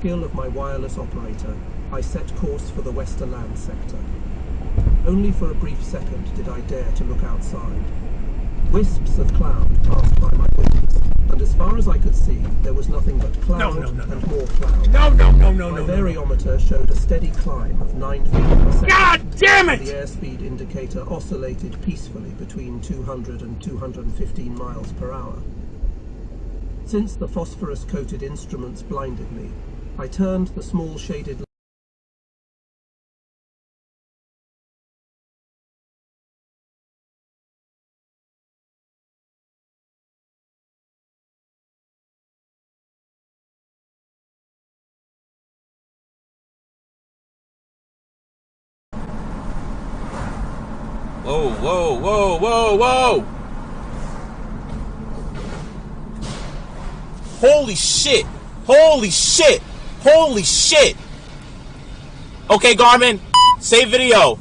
skill of my wireless operator, I set course for the Westerland sector. Only for a brief second did I dare to look outside. Wisps of cloud passed by my wings, and as far as I could see, there was nothing but cloud and more cloud. My variometer showed a steady climb of 9 feet per second. God damn it! The airspeed indicator oscillated peacefully between 200 and 215 miles per hour. Since the phosphorus-coated instruments blinded me, I turned the small shaded Whoa, whoa, whoa, whoa, whoa! Holy shit! Holy shit! Holy shit! Okay, Garmin, save video.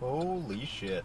Holy shit.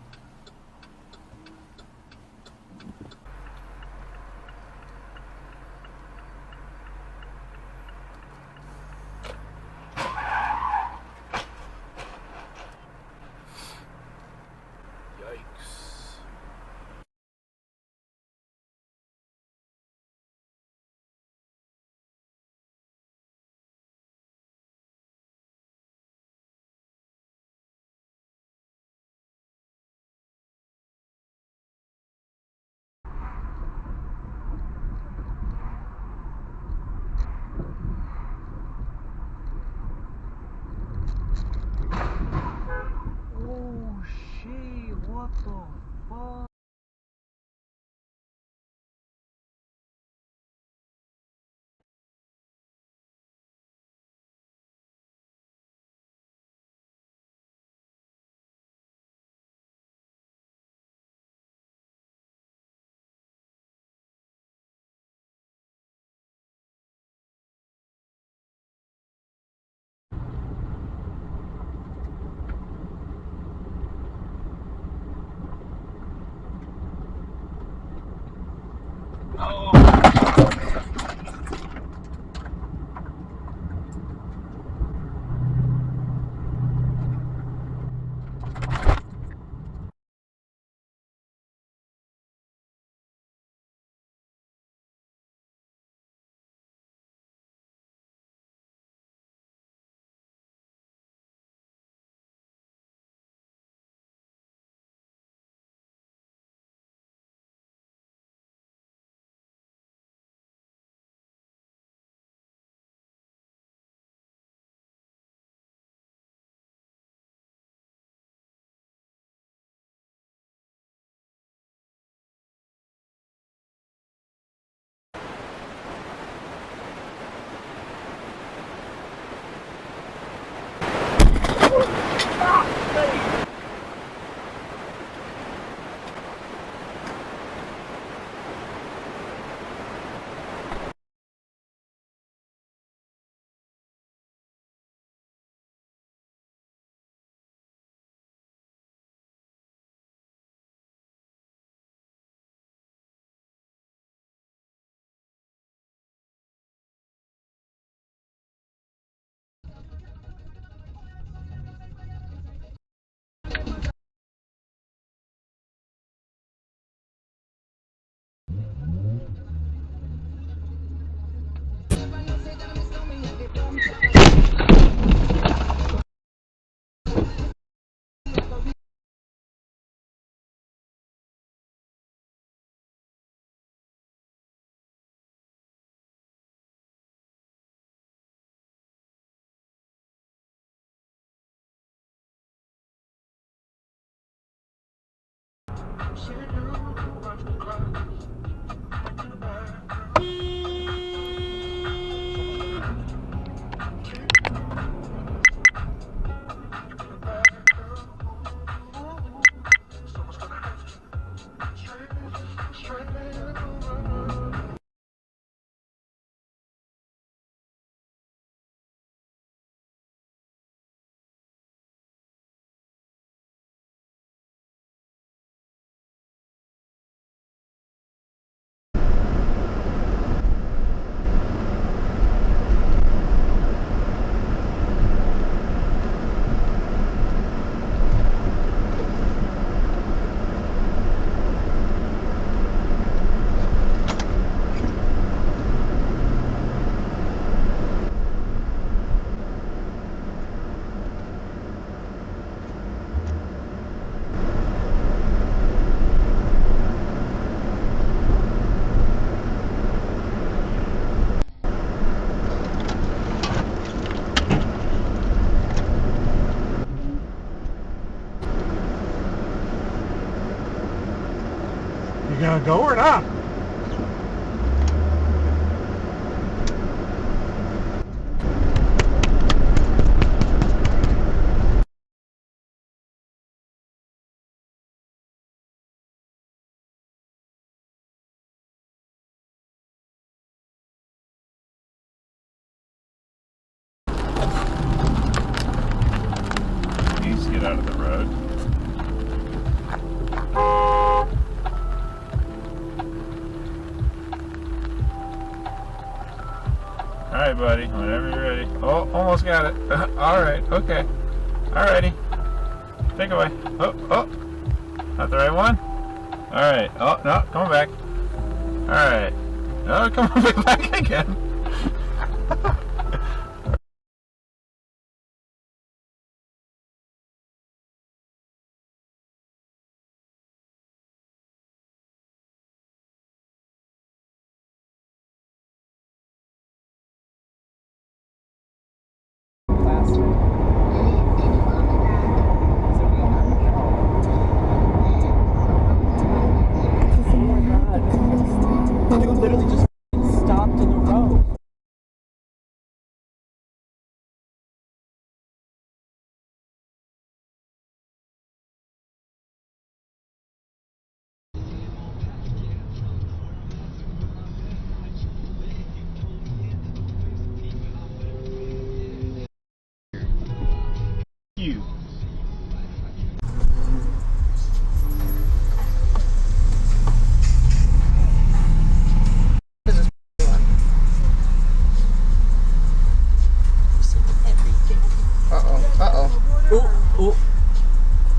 You gonna go or not? Please get out of the road. Alright, buddy, whenever you're ready. Oh, almost got it. Alright, okay. Alrighty. Take away. Oh, oh. Not the right one? Alright. Oh, no, come on back. Alright. Oh, come on back again. Dude literally just stopped in the road. You.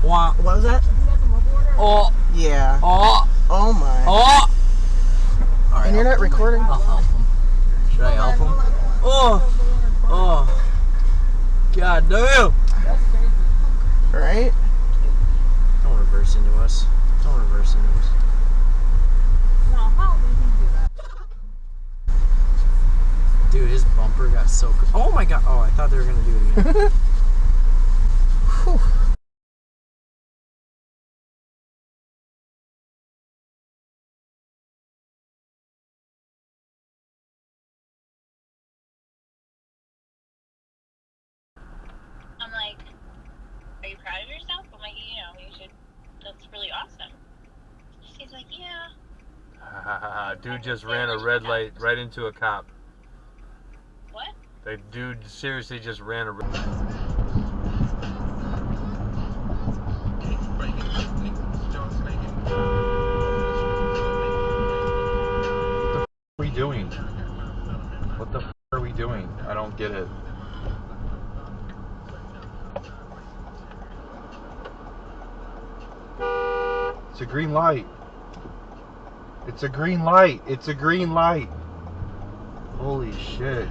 What was that? Oh. Yeah. Oh. Oh my. Oh. Right, and you're not recording? I'll help him. Should I help him? Oh. Oh. God damn. Right? Don't reverse into us. Don't reverse into us. No, how do you do that? Dude, his bumper got so... Oh my god. Oh, I thought they were going to do it again. Whew. I'm like, are you proud of yourself? I'm like, you know, you should, that's really awesome. She's like, yeah. Dude just ran a red light right into a cop. What? The dude seriously just ran a... What are we doing? What the f are we doing? I don't get it. It's a green light. It's a green light. It's a green light. Holy shit.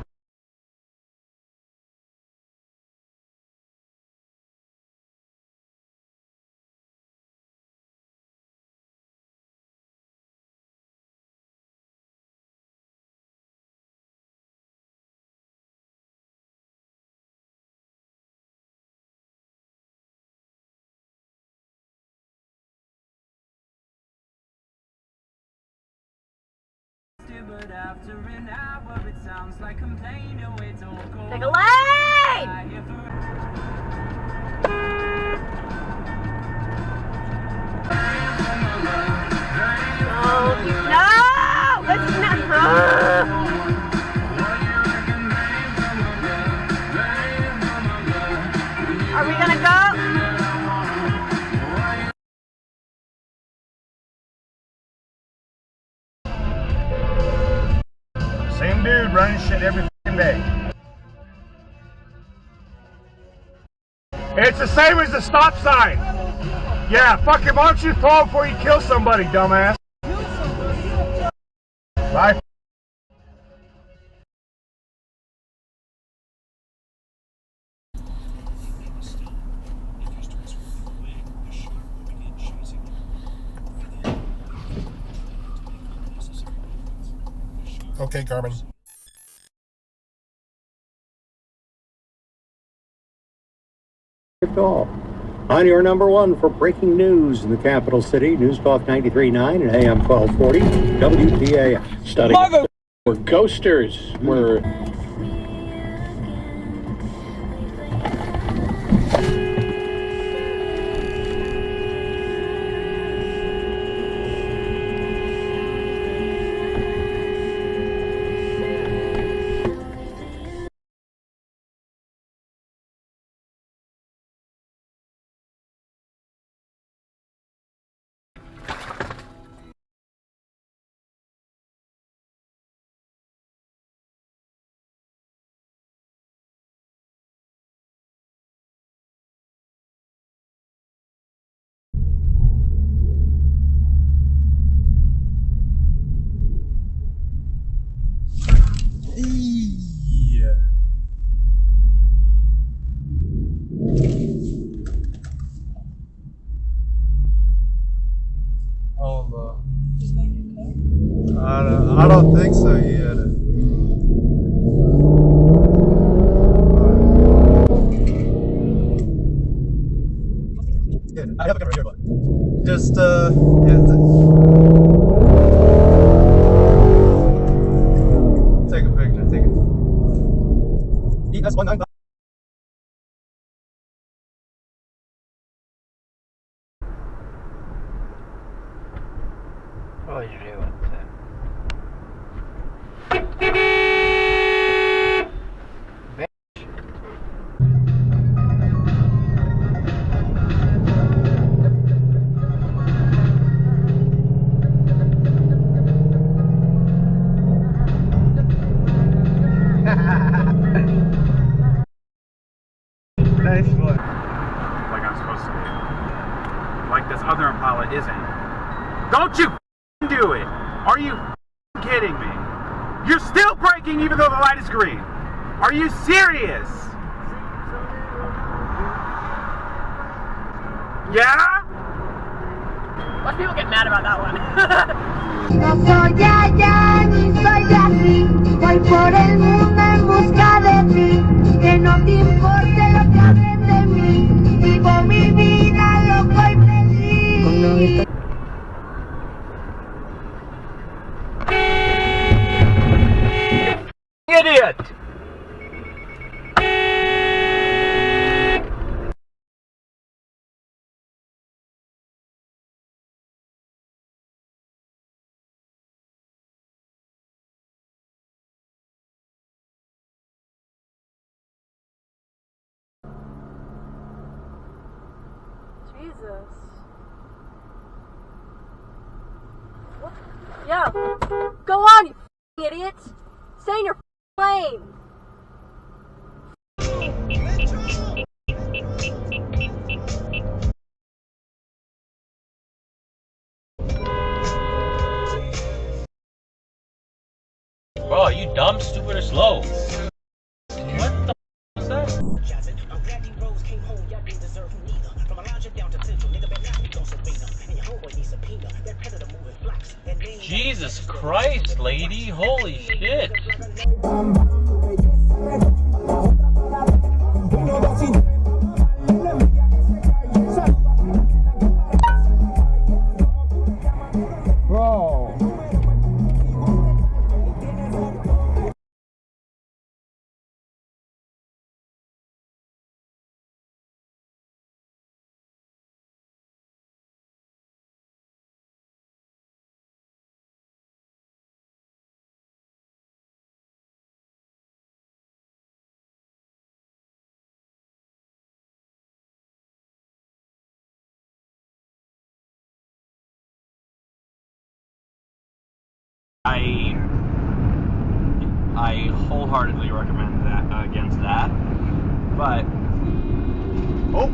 Take a lane! No! This is not... Are we gonna go? Same dude running shit every fucking day. It's the same as the stop sign. Yeah, fuck it. Why don't you throw it before you kill somebody, dumbass? Bye. Okay, Carmen. Call. On your number one for breaking news in the capital city, News Talk 93.9 and AM 1240, WPA. Studying where ghosters were. I don't think so yet. Good. I have a camera here, but just yeah. Take a picture. Take it. ES19. Oj, det var inte. Nice one. Like I'm supposed to be. Like this other Impala isn't. Don't you do it! Are you kidding me? You're still braking even though the light is green. Are you serious? Yeah? Watch people get mad about that one. No soy allá ni soy de aquí, voy por el mundo en busca de ti, que no te importe lo que hablen de mí, vivo mi vida loco y feliz. Idiot! Jesus. What? Yeah. Go on, you idiot. Stay in your lane. Bro, are you dumb, stupid, or slow? What the f is that? Jesus Christ, lady. Holy shit. Bro. I wholeheartedly recommend that against that. But oh.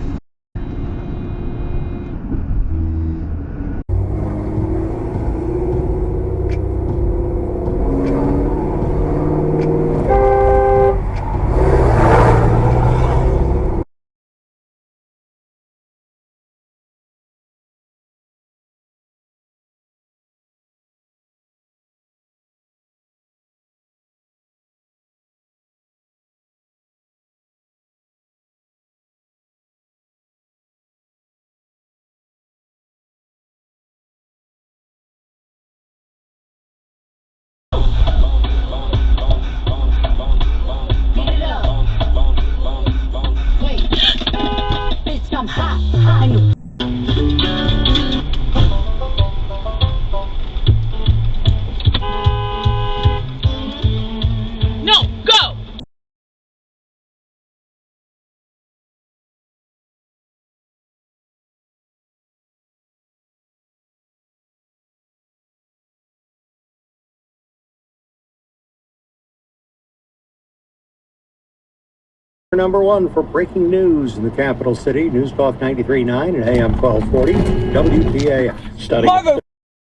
Number one for breaking news in the capital city, News Talk 93.9 and AM 1240, WPAF. Studying Mother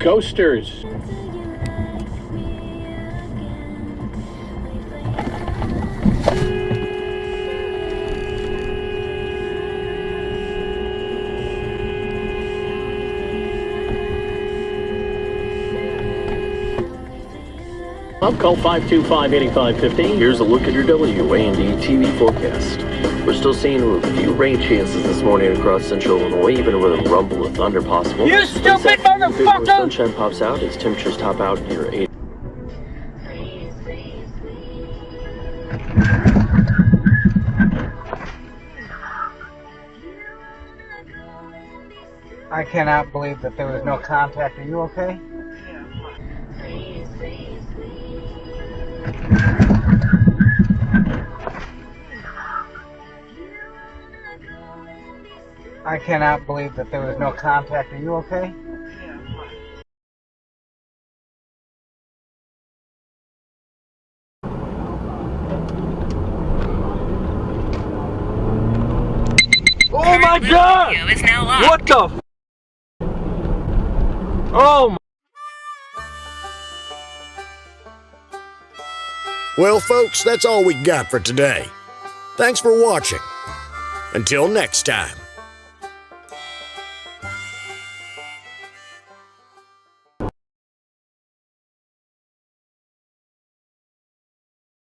coasters. Call 525-8515. Here's a look at your WAND TV forecast. We're still seeing a few rain chances this morning across central Illinois, even with a rumble of thunder possible. You stupid motherfucker! Sunshine pops out as temperatures top out near 8. I cannot believe that there was no contact. Are you okay? I cannot believe that there was no contact. Are you okay? Oh my god! What the f? Oh my. Well, folks, that's all we got for today. Thanks for watching. Until next time.